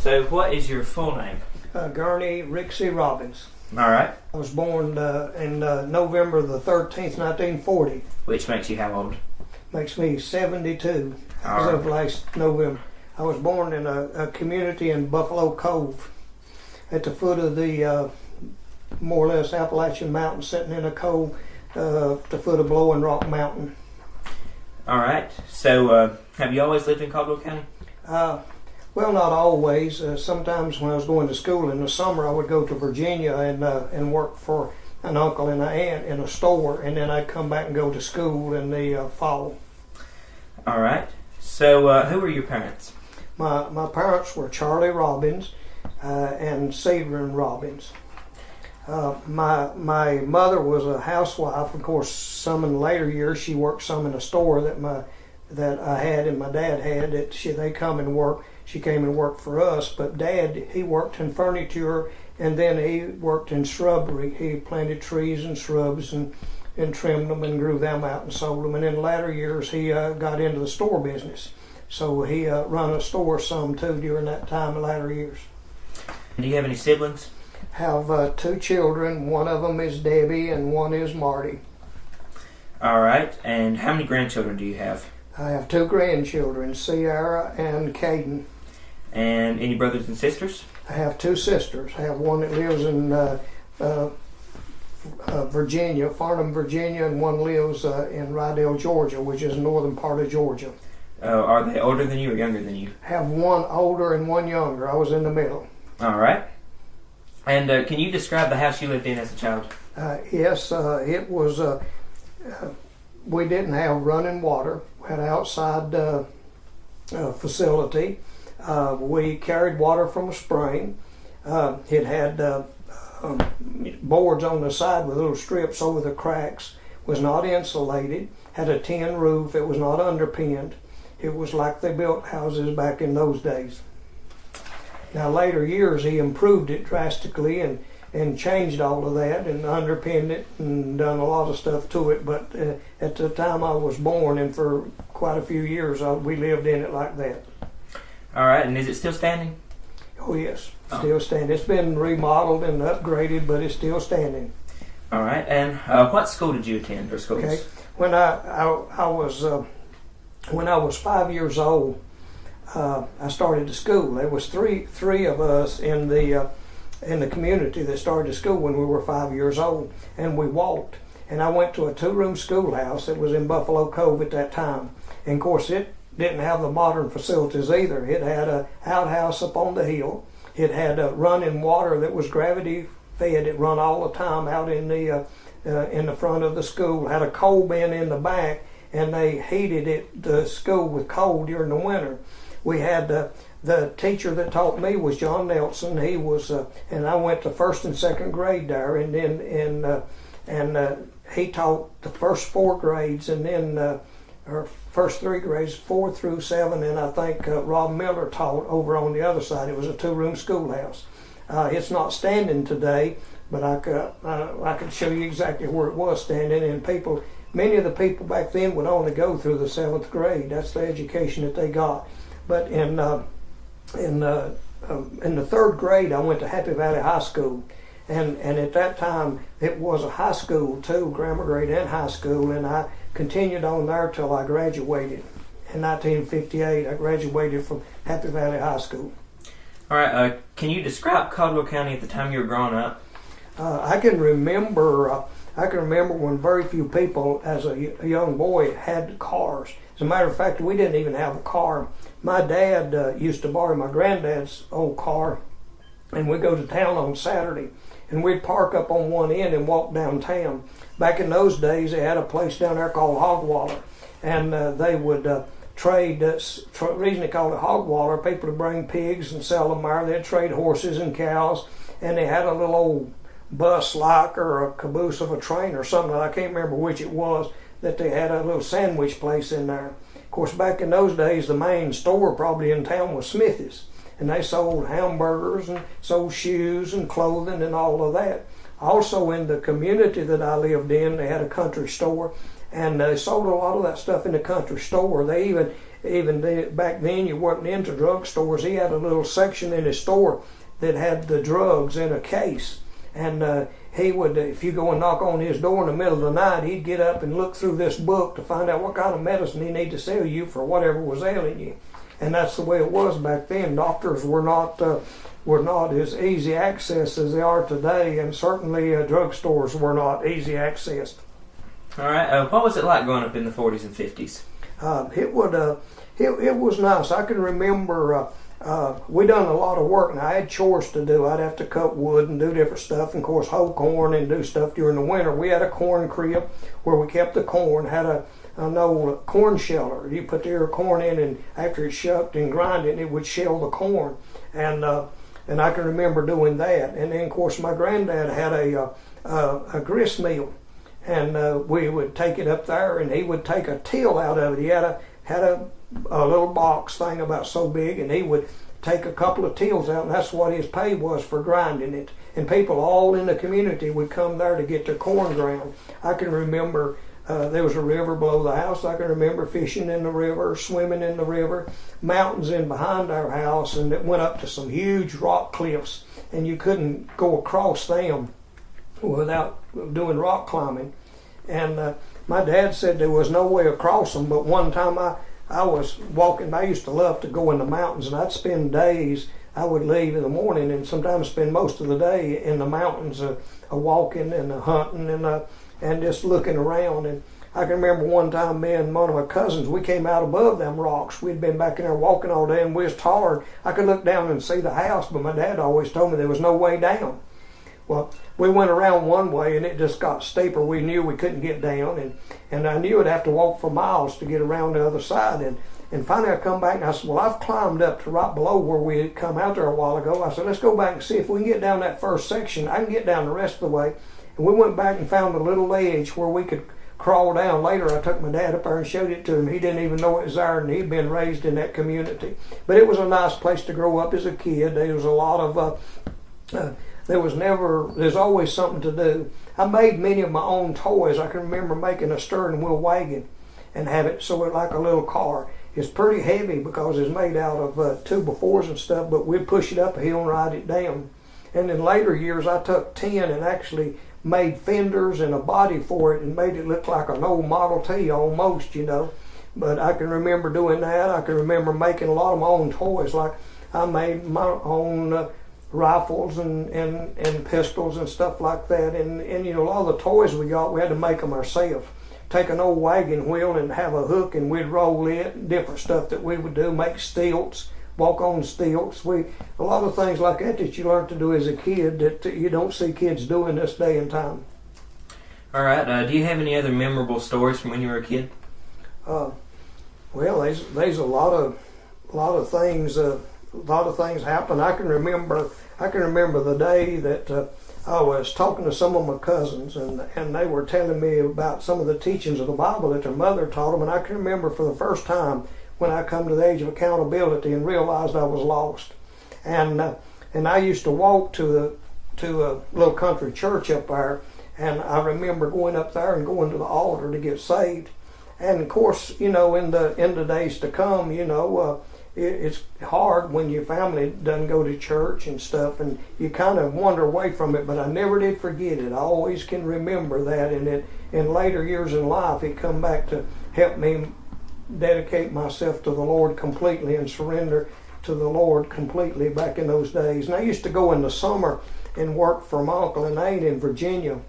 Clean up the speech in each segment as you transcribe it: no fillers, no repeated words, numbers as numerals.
So what is your full name? Gurney Robbins. All right. I was born in November the 13th, 1940. Which makes you how old? Makes me 72 All as right. of last November. I was born in a community in Buffalo Cove at the foot of the more or less Appalachian Mountain, sitting in a cove at the foot of Blowing Rock Mountain. All right. So have you always lived in Caldwell County? Well, not always. Sometimes when I was going to school in the summer, I would go to Virginia and work for an uncle and an aunt in a store, and then I'd come back and go to school in the fall. All right. So who were your parents? My parents were Charlie Robbins and Cedrin Robbins. My mother was a housewife. Of course, some in later years she worked some in a store that I had and my dad had. They come and work. She came and worked for us. But Dad, he worked in furniture, and then he worked in shrubbery. He planted trees and shrubs and trimmed them and grew them out and sold them. And in latter years he got into the store business. So he run a store some too during that time in latter years. Do you have any siblings? Have two children. One of them is Debbie and one is Marty. All right. And how many grandchildren do you have? I have two grandchildren, Sierra and Caden. And any brothers and sisters? I have two sisters. I have one that lives in Virginia, Farnham, Virginia, and one lives in Rydell, Georgia, which is the northern part of Georgia. Are they older than you or younger than you? I have one older and one younger. I was in the middle. All right. And can you describe the house you lived in as a child? Yes, it was. We didn't have running water. We had an outside facility. We carried water from a spring. It had boards on the side with little strips over the cracks. Was not insulated. Had a tin roof. It was not underpinned. It was like they built houses back in those days. Now, later years, he improved it drastically and changed all of that and underpinned it and done a lot of stuff to it. But at the time I was born, and for quite a few years, we lived in it like that. All right. And is it still standing? Oh, yes, still standing. It's been remodeled and upgraded, but it's still standing. All right. And what school did you attend, or schools? Okay. When I was 5 years old, I started to school. There was three of us in the community that started to school when we were 5 years old, and we walked. And I went to a two-room schoolhouse that was in Buffalo Cove at that time. And of course, it didn't have the modern facilities either. It had an outhouse up on the hill. It had running water that was gravity fed. It run all the time out in the front of the school. Had a coal bin in the back, and they heated the school with coal during the winter. We had the teacher that taught me was John Nelson. He was, and I went to first and second grade there, and then he taught the first four grades, and then our first three grades, 4 through 7, and I think Rob Miller taught over on the other side. It was a two-room schoolhouse. It's not standing today, but I could show you exactly where it was standing, and many of the people back then would only go through the 7th grade. That's the education that they got. But in the 3rd grade, I went to Happy Valley High School, and at that time it was a high school too, grammar grade and high school, and I continued on there till I graduated. In 1958, I graduated from Happy Valley High School. All right. Can you describe Caldwell County at the time you were growing up? I can remember when very few people, as a young boy, had cars. As a matter of fact, we didn't even have a car. My dad used to borrow my granddad's old car, and we'd go to town on Saturday, and we'd park up on one end and walk downtown. Back in those days, they had a place down there called Hogwaller, and they would trade. Reason they called it Hogwaller, people would bring pigs and sell them there. They'd trade horses and cows, and they had a little old bus like or a caboose of a train or something. I can't remember which it was, that they had a little sandwich place in there. Of course, back in those days, the main store probably in town was Smithy's, and they sold hamburgers and sold shoes and clothing and all of that. Also, in the community that I lived in, they had a country store, and they sold a lot of that stuff in the country store. They even back then you wasn't into drugstores. He had a little section in his store that had the drugs in a case. And he would, if you go and knock on his door in the middle of the night, he'd get up and look through this book to find out what kind of medicine he needed to sell you for whatever was ailing you. And that's the way it was back then. Doctors were not as easy access as they are today, and certainly drugstores were not easy accessed. All right. What was it like growing up in the 40s and 50s? It was nice. I can remember we done a lot of work, and I had chores to do. I'd have to cut wood and do different stuff, and of course hoe corn and do stuff during the winter. We had a corn crib where we kept the corn, had an old corn sheller. You put the corn in, and after it's shucked and grinded, it would shell the corn. And I can remember doing that. And then, of course, my granddad had a grist mill, and we would take it up there, and he would take a till out of it. He had a little box thing about so big, and he would take a couple of tills out, and that's what his pay was for grinding it. And people all in the community would come there to get their corn ground. I can remember there was a river below the house. I can remember fishing in the river, swimming in the river, mountains in behind our house, and it went up to some huge rock cliffs, and you couldn't go across them without doing rock climbing. And my dad said there was no way across them, but one time I was walking. I used to love to go in the mountains, and I'd spend days. I would leave in the morning and sometimes spend most of the day in the mountains, walking and hunting and just looking around. And I can remember one time me and one of my cousins, we came out above them rocks. We'd been back in there walking all day, and we was tired. I could look down and see the house, but my dad always told me there was no way down. Well, we went around one way, and it just got steeper. We knew we couldn't get down, and I knew I'd have to walk for miles to get around the other side. And finally I come back, and I said, well, I've climbed up to right below where we had come out there a while ago. I said, let's go back and see if we can get down that first section. I can get down the rest of the way. And we went back and found a little ledge where we could crawl down. Later I took my dad up there and showed it to him. He didn't even know it was there, and he'd been raised in that community. But it was a nice place to grow up as a kid. There was a lot of there's always something to do. I made many of my own toys. I can remember making a steering wheel wagon and have it so it like a little car. It's pretty heavy because it's made out of 2x4s and stuff, but we'd push it up a hill and ride it down. And in later years I took tin and actually made fenders and a body for it and made it look like an old Model T almost, But I can remember doing that. I can remember making a lot of my own toys. Like I made my own rifles and pistols and stuff like that, and a lot of the toys we got, we had to make them ourselves. Take an old wagon wheel and have a hook, and we'd roll it, different stuff that we would do, make stilts, walk on stilts. A lot of things like that you learn to do as a kid that you don't see kids doing this day and time. All right. Do you have any other memorable stories from when you were a kid? Well, there's a lot of things. A lot of things happen. I can remember the day that I was talking to some of my cousins, and they were telling me about some of the teachings of the Bible that their mother taught them. And I can remember for the first time when I come to the age of accountability and realized I was lost. And I used to walk to a little country church up there, and I remember going up there and going to the altar to get saved. And of course, in the days to come, it's hard when your family doesn't go to church and stuff, and you kind of wander away from it, but I never did forget it. I always can remember that, and in later years in life it come back to help me dedicate myself to the Lord completely and surrender to the Lord completely back in those days. And I used to go in the summer and work for my uncle and aunt in Virginia,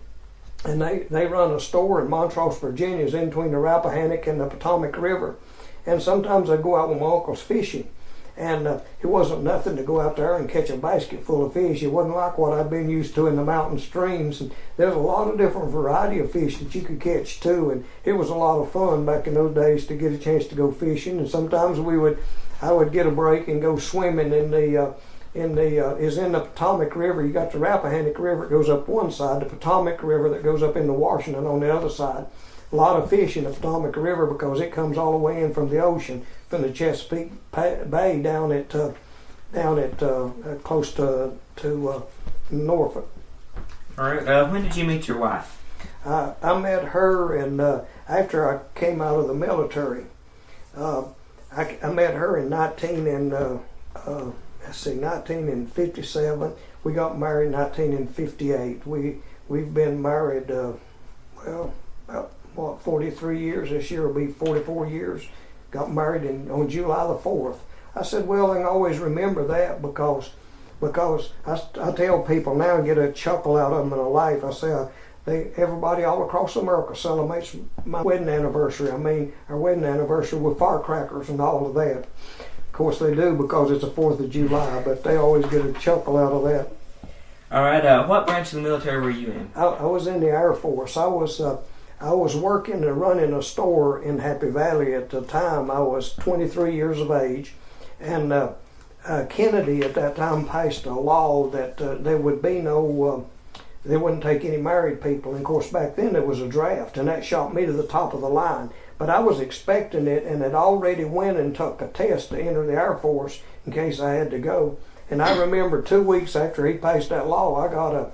and they run a store in Montrose, Virginia. It's in between the Rappahannock and the Potomac River. And sometimes I'd go out with my uncles fishing, and it wasn't nothing to go out there and catch a basket full of fish. It wasn't like what I'd been used to in the mountain streams. And there's a lot of different variety of fish that you could catch too, and it was a lot of fun back in those days to get a chance to go fishing. And sometimes I would get a break and go swimming in the Potomac River. You got the Rappahannock River that goes up one side, the Potomac River that goes up into Washington on the other side. A lot of fish in the Potomac River because it comes all the way in from the ocean, from the Chesapeake Bay down at close to Norfolk. All right. When did you meet your wife? I met her, and after I came out of the military, I met her in 1957. We got married in 1958. We've been married, about 43 years. This year will be 44 years. Got married on July the 4th. I said, well, they can always remember that because I tell people now and get a chuckle out of them in a life. I say, everybody all across America celebrates my wedding anniversary. I mean, our wedding anniversary with firecrackers and all of that. Of course they do because it's the 4th of July, but they always get a chuckle out of that. All right. What branch of the military were you in? I was in the Air Force. I was working and running a store in Happy Valley at the time. I was 23 years of age, and Kennedy at that time passed a law that there would be no, they wouldn't take any married people. And of course back then there was a draft, and that shot me to the top of the line. But I was expecting it, and had already went and took a test to enter the Air Force in case I had to go. And I remember 2 weeks after he passed that law, I got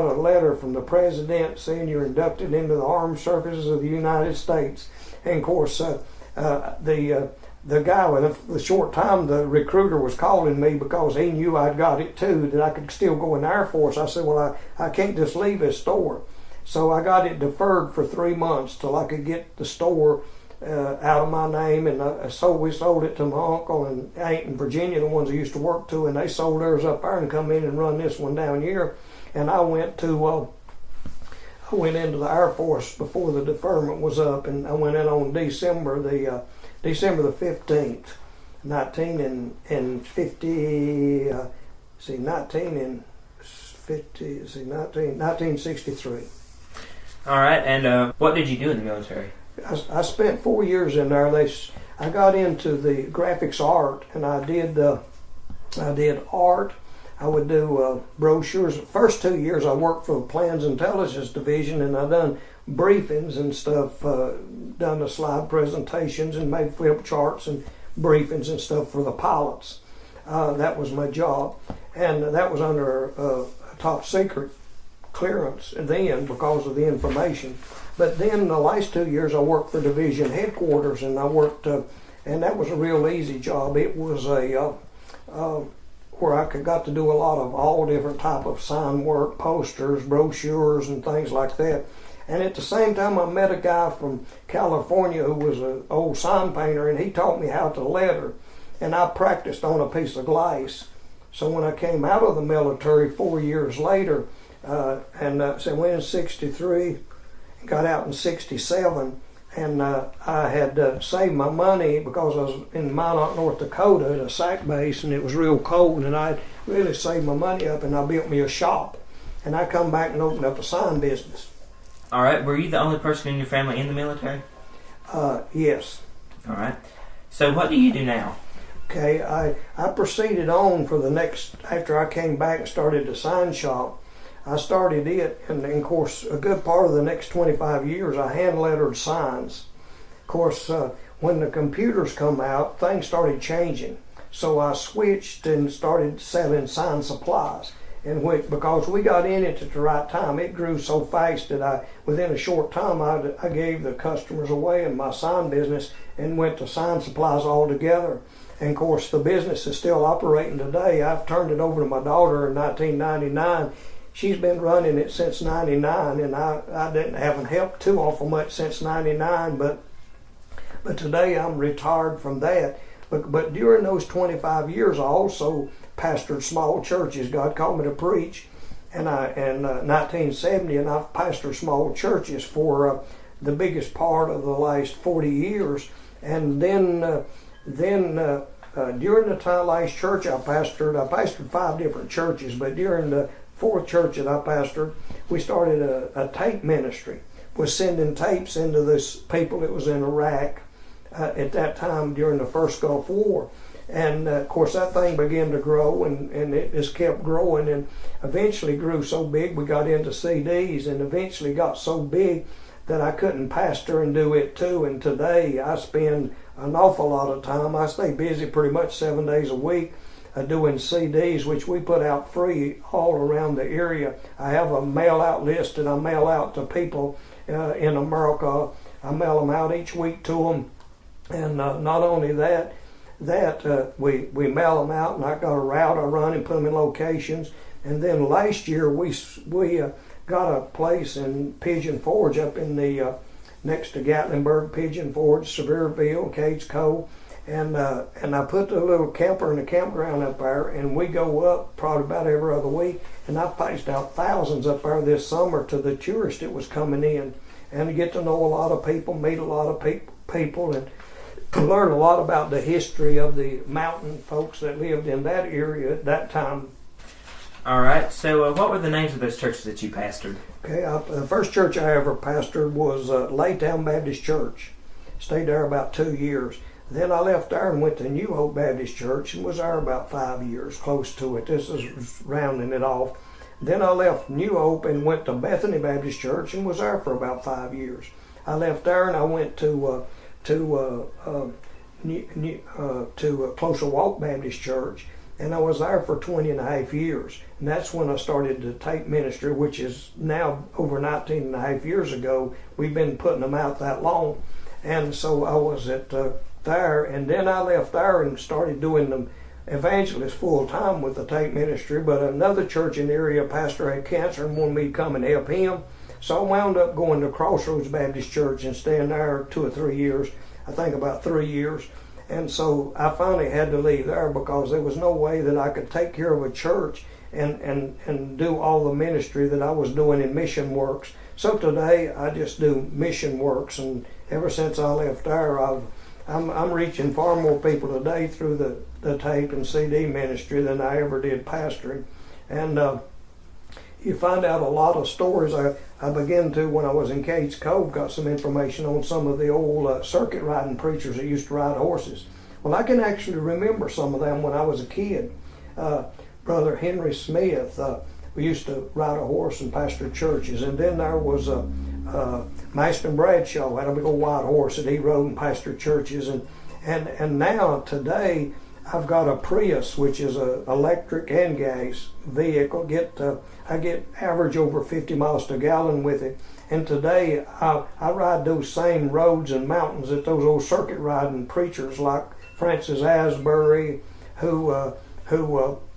a letter from the president saying you're inducted into the Armed Services of the United States. And of course, the guy with the short time, the recruiter was calling me because he knew I'd got it too, that I could still go in the Air Force. I said, well, I can't just leave this store. So I got it deferred for 3 months till I could get the store out of my name, and we sold it to my uncle and aunt in Virginia, the ones I used to work to, and they sold theirs up there and come in and run this one down here. And I went into the Air Force before the deferment was up, and I went in on December the 15th, 1963. All right. And what did you do in the military? I spent 4 years in there. I got into the graphics art, and I did art. I would do brochures. The first 2 years I worked for the Plans Intelligence Division, and I done briefings and stuff, done the slide presentations and made flip charts and briefings and stuff for the pilots. That was my job, and that was under a top secret clearance then because of the information. But then the last 2 years I worked for division headquarters, and I worked, and that was a real easy job. It was where I got to do a lot of all different type of sign work, posters, brochures, and things like that. And at the same time, I met a guy from California who was an old sign painter, and he taught me how to letter. And I practiced on a piece of glass. So when I came out of the military 4 years later, so I went in 63, got out in 67, and I had saved my money because I was in Minot, North Dakota at a SAC base, and it was real cold, and I really saved my money up, and I built me a shop. And I come back and opened up a sign business. All right. Were you the only person in your family in the military? Yes. All right. So what do you do now? Okay, I proceeded on for the next, after I came back and started the sign shop, I started it, and of course, a good part of the next 25 years, I hand-lettered signs. Of course, when the computers come out, things started changing. So I switched and started selling sign supplies. And because we got in it at the right time, it grew so fast that within a short time, I gave the customers away in my sign business and went to sign supplies altogether. And of course, the business is still operating today. I've turned it over to my daughter in 1999. She's been running it since 99, and I haven't helped too awful much since 99, but today I'm retired from that. But during those 25 years, I also pastored small churches. God called me to preach, and in 1970, and I've pastored small churches for the biggest part of the last 40 years. And then during the time last church I pastored 5 different churches, but during the 4th church that I pastored, we started a tape ministry. Was sending tapes into this people that was in Iraq at that time during the first Gulf War. And of course that thing began to grow, and it just kept growing, and eventually grew so big we got into CDs, and eventually got so big that I couldn't pastor and do it too. And today I spend an awful lot of time. I stay busy pretty much 7 days a week doing CDs, which we put out free all around the area. I have a mail out list that I mail out to people in America. I mail them out each week to them, And not only that we mail them out, and I got a route I run and put them in locations. And then last year we got a place in Pigeon Forge up in the next to Gatlinburg, Pigeon Forge, Sevierville, Cades Cove. And I put the little camper in the campground up there, and we go up probably about every other week. And I passed out thousands up there this summer to the tourists that was coming in, and to get to know a lot of people, meet a lot of people, and learn a lot about the history of the mountain folks that lived in that area at that time. All right. So, what were the names of those churches that you pastored? Okay, the first church I ever pastored was Laytown Baptist Church. Stayed there about 2 years. Then I left there and went to New Hope Baptist Church and was there about 5 years, close to it. This is rounding it off. Then I left New Hope and went to Bethany Baptist Church and was there for about 5 years. I left there and I went to Closer Walk Baptist Church, and I was there for 20 and a half years. And that's when I started the tape ministry, which is now over 19 and a half years ago. We've been putting them out that long. And so I was at there, and then I left there and started doing the evangelist full time with the tape ministry. But another church in the area pastor had cancer and wanted me to come and help him. So I wound up going to Crossroads Baptist Church and staying there 2 or 3 years. I think about 3 years. And so I finally had to leave there because there was no way that I could take care of a church and do all the ministry that I was doing in mission works. So today I just do mission works, and ever since I left there, I'm reaching far more people today through the tape and CD ministry than I ever did pastoring. And you find out a lot of stories. I began to, when I was in Cades Cove, got some information on some of the old circuit riding preachers that used to ride horses. Well, I can actually remember some of them when I was a kid. Brother Henry Smith, we used to ride a horse and pastor churches. And then there was Master Bradshaw, had a big old white horse that he rode and pastored churches. And now, today, I've got a Prius, which is a electric and gas vehicle. I get average over 50 miles to a gallon with it. And today I ride those same roads and mountains that those old circuit riding preachers like Francis Asbury, who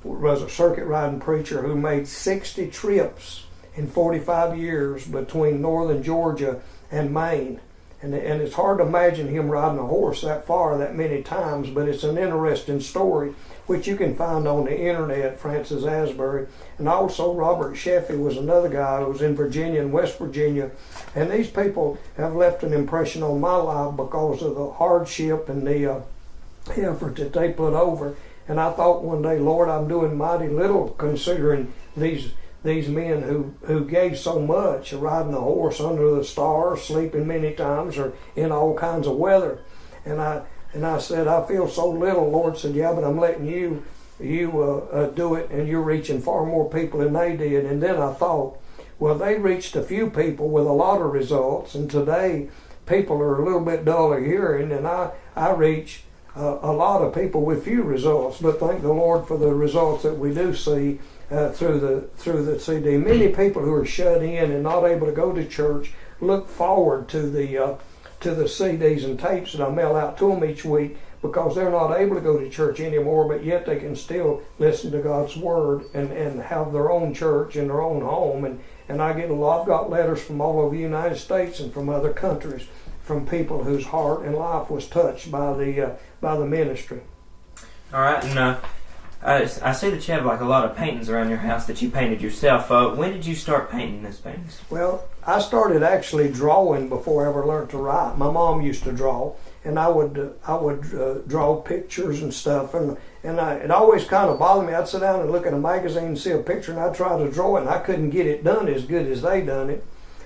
was a circuit riding preacher who made 60 trips in 45 years between northern Georgia and Maine. And it's hard to imagine him riding a horse that far, that many times, but it's an interesting story, which you can find on the internet, Francis Asbury. And also Robert Sheffey was another guy who was in Virginia and West Virginia. And these people have left an impression on my life because of the hardship and the effort that they put over. And I thought one day, Lord, I'm doing mighty little considering these men who gave so much, riding a horse under the stars, sleeping many times, or in all kinds of weather. And I said, I feel so little. Lord said, yeah, but I'm letting you do it, and you're reaching far more people than they did. And then I thought, well, they reached a few people with a lot of results, and today people are a little bit dull of hearing, and I reach a lot of people with few results. But thank the Lord for the results that we do see through the CD. Many people who are shut in and not able to go to church look forward to the CDs and tapes that I mail out to them each week, because they're not able to go to church anymore, but yet they can still listen to God's Word and have their own church in their own home. And I get I've got letters from all over the United States and from other countries from people whose heart and life was touched by the ministry. All right, and I see that you have like a lot of paintings around your house that you painted yourself. When did you start painting those paintings? Well, I started actually drawing before I ever learned to write. My mom used to draw, and I would draw pictures and stuff, and it always kind of bothered me. I'd sit down and look at a magazine and see a picture, and I'd try to draw it, and I couldn't get it done as good as they done it.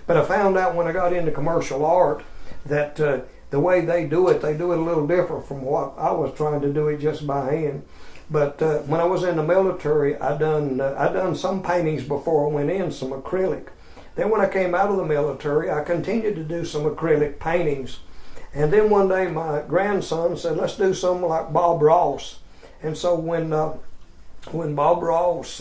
But I found out when I got into commercial art that the way they do it a little different from what I was trying to do it just by hand. But when I was in the military, I done some paintings before I went in, some acrylic. Then when I came out of the military, I continued to do some acrylic paintings. And then one day my grandson said, let's do something like Bob Ross. And so when Bob Ross,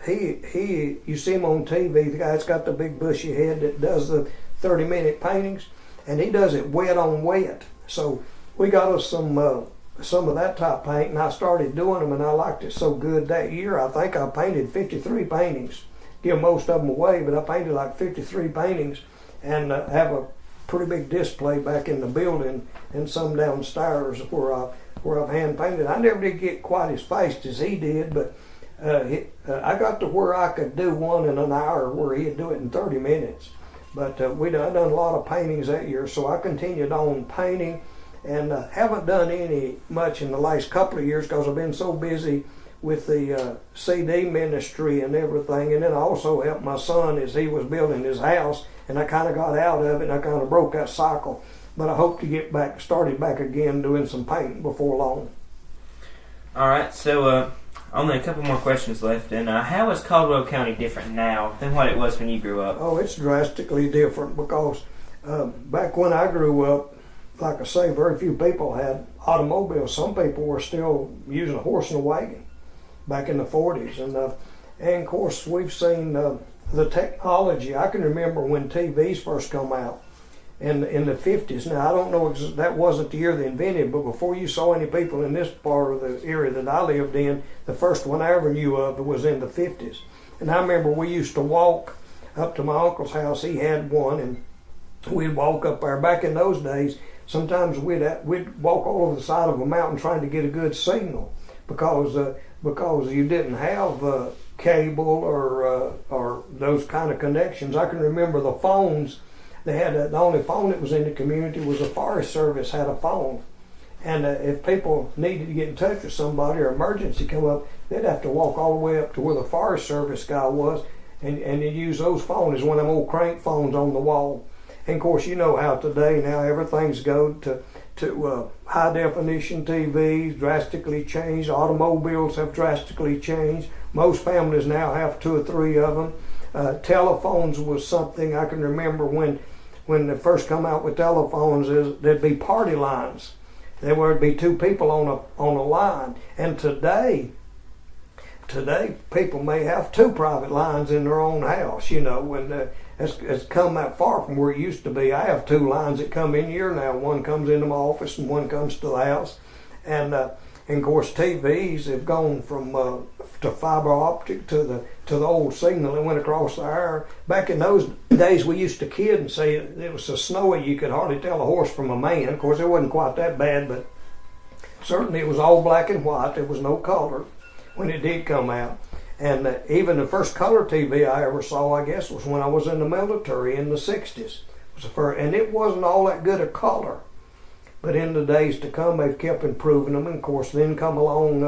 he you see him on TV, the guy that's got the big bushy head that does the 30-minute paintings, and he does it wet on wet. So we got us some of that type paint, and I started doing them, and I liked it so good that year. I think I painted 53 paintings. Give most of them away, but I painted like 53 paintings, and have a pretty big display back in the building, and some downstairs where I've hand painted. I never did get quite as fast as he did, but I got to where I could do one in an hour, where he'd do it in 30 minutes. But I done a lot of paintings that year, so I continued on painting, and haven't done any much in the last couple of years because I've been so busy with the CD ministry and everything. And then I also helped my son as he was building his house, and I kind of got out of it, and I kind of broke that cycle. But I hope to get started back again doing some painting before long. All right, so only a couple more questions left. And how is Caldwell County different now than what it was when you grew up? Oh, it's drastically different because back when I grew up, like I say, very few people had automobiles. Some people were still using a horse and a wagon back in the 40s. And of course, we've seen the technology. I can remember when TVs first come out in the 50s. Now, I don't know, that wasn't the year they invented, but before you saw any people in this part of the area that I lived in, the first one I ever knew of was in the 50s. And I remember we used to walk up to my uncle's house. He had one, and we'd walk up there. Back in those days, sometimes we'd walk all over the side of a mountain trying to get a good signal because you didn't have cable or those kind of connections. I can remember the phones. They had the only phone that was in the community was the Forest Service had a phone, and if people needed to get in touch with somebody or emergency come up, they'd have to walk all the way up to where the Forest Service guy was, and they'd use those phones as one of them old crank phones on the wall. And of course, you know how today now everything's go to high definition TVs, drastically changed. Automobiles have drastically changed. Most families now have 2 or 3 of them. Telephones was something I can remember when they first come out with telephones. There'd be party lines. There would be 2 people on a line. And today people may have 2 private lines in their own house. You know, when it's come that far from where it used to be. I have 2 lines that come in here now. One comes into my office and one comes to the house. And of course, TVs have gone from to fiber optic to the old signal that went across the air. Back in those days, we used to kid and say it was so snowy you could hardly tell a horse from a man. Of course, it wasn't quite that bad, but certainly it was all black and white. There was no color when it did come out. And even the first color TV I ever saw, I guess, was when I was in the military in the 60s. And it wasn't all that good a color. But in the days to come, they've kept improving them. And of course, then come along,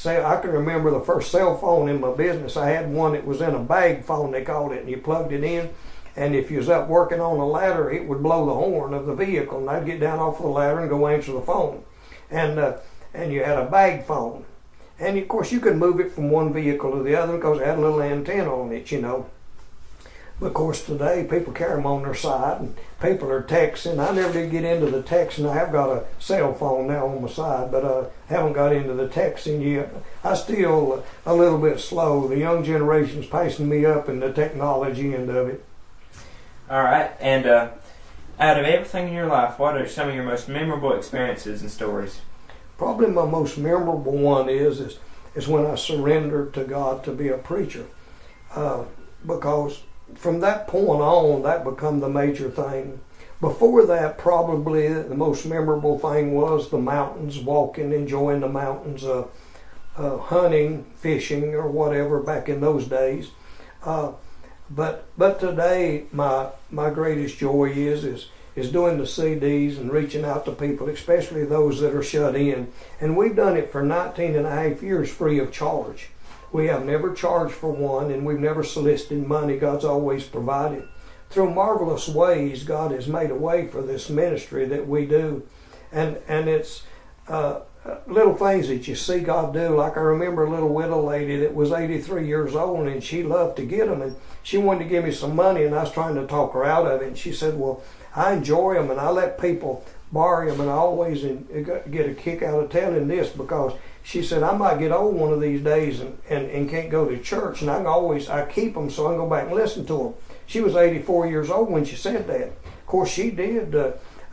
I can remember the first cell phone in my business. I had one that was in a bag phone, they called it, and you plugged it in. And if you was up working on a ladder, it would blow the horn of the vehicle. And I'd get down off the ladder and go answer the phone. And you had a bag phone. And of course, you could move it from one vehicle to the other because it had a little antenna on it, you know. But of course, today people carry them on their side, and people are texting. I never did get into the texting. I have got a cell phone now on my side, but I haven't got into the texting yet. I still a little bit slow. The young generation's passing me up in the technology end of it. All right, and out of everything in your life, what are some of your most memorable experiences and stories? Probably my most memorable one is when I surrendered to God to be a preacher, because from that point on, that became the major thing. Before that, probably the most memorable thing was the mountains, walking, enjoying the mountains, hunting, fishing, or whatever back in those days. But today, my greatest joy is doing the CDs and reaching out to people, especially those that are shut in. And we've done it for 19 and a half years free of charge. We have never charged for one, and we've never solicited money. God's always provided. Through marvelous ways, God has made a way for this ministry that we do. And it's little things that you see God do. Like I remember a little widow lady that was 83 years old, and she loved to get them. And she wanted to give me some money, and I was trying to talk her out of it. And she said, well, I enjoy them, and I let people borrow them, and I always get a kick out of telling this, because she said, I might get old one of these days and can't go to church, and I keep them so I can go back and listen to them. She was 84 years old when she said that. Of course, she did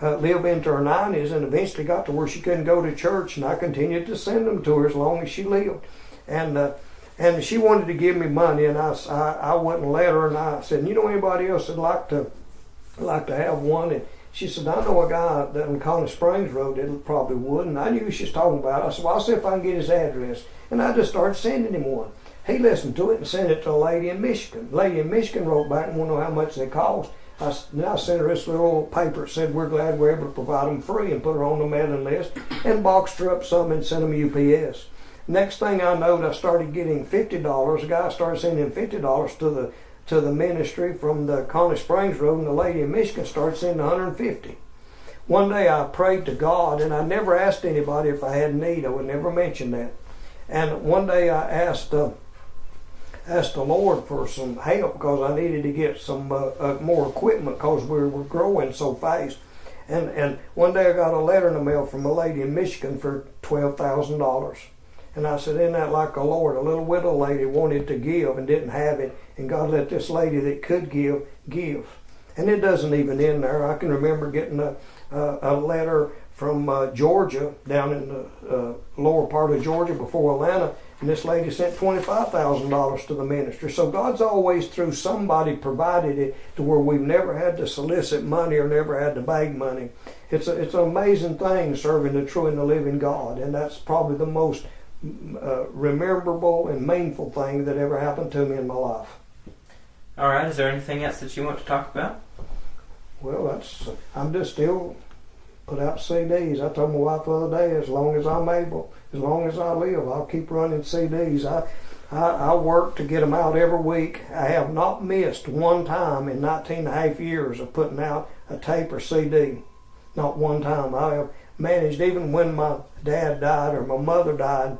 live into her 90s, and eventually got to where she couldn't go to church, and I continued to send them to her as long as she lived. And she wanted to give me money, and I wouldn't let her. And I said, you know anybody else that'd like to have one? And she said, I know a guy that in Connie Springs Road that probably would. And I knew who she was talking about. I said, well, I'll see if I can get his address. And I just started sending him one. He listened to it and sent it to a lady in Michigan. The lady in Michigan wrote back and wanted to know how much they cost. I sent her this little paper that said we're glad we're able to provide them free, and put her on the mailing list, and boxed her up some and sent them UPS. Next thing I knowed, I started getting $50. A guy started sending $50 to the ministry from the Connie Springs Road, and the lady in Michigan started sending $150. One day I prayed to God, and I never asked anybody if I had need. I would never mention that. And one day I asked the Lord for some help, because I needed to get some more equipment, because we were growing so fast. And one day I got a letter in the mail from a lady in Michigan for $12,000. And I said, isn't that like the Lord? A little widow lady wanted to give and didn't have it, and God let this lady that could give. And it doesn't even end there. I can remember getting a letter from Georgia, down in the lower part of Georgia before Atlanta, and this lady sent $25,000 to the ministry. So God's always, through somebody, provided it to where we've never had to solicit money or never had to beg money. It's an amazing thing, serving the true and the living God, and that's probably the most rememberable and meaningful thing that ever happened to me in my life. All right. Is there anything else that you want to talk about? Well, I'm just still put out CDs. I told my wife the other day, as long as I'm able, as long as I live, I'll keep running CDs. I work to get them out every week. I have not missed one time in 19 and a half years of putting out a tape or CD. Not one time. I have managed, even when my dad died or my mother died,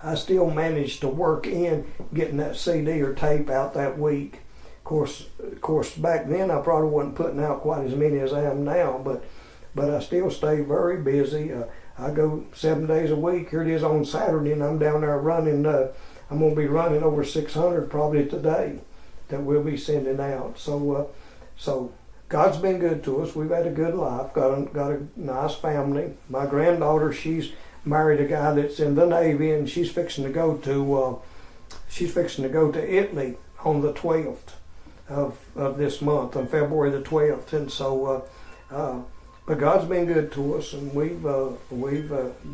I still managed to work in getting that CD or tape out that week. Of course, back then I probably wasn't putting out quite as many as I am now, but I still stay very busy. I go 7 days a week. Here it is on Saturday, and I'm down there running. I'm going to be running over 600 probably today that we'll be sending out. So God's been good to us. We've had a good life. Got a nice family. My granddaughter, she's married a guy that's in the Navy, and she's fixing to go to Italy on the 12th of this month, on February the 12th. And so, but God's been good to us, and we've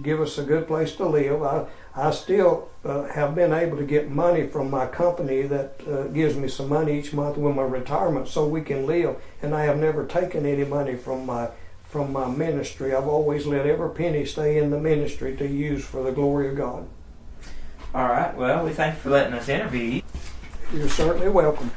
give us a good place to live. I still have been able to get money from my company that gives me some money each month with my retirement, so we can live. And I have never taken any money from my ministry. I've always let every penny stay in the ministry to use for the glory of God. All right. Well, we thank you for letting us interview you. You're certainly welcome.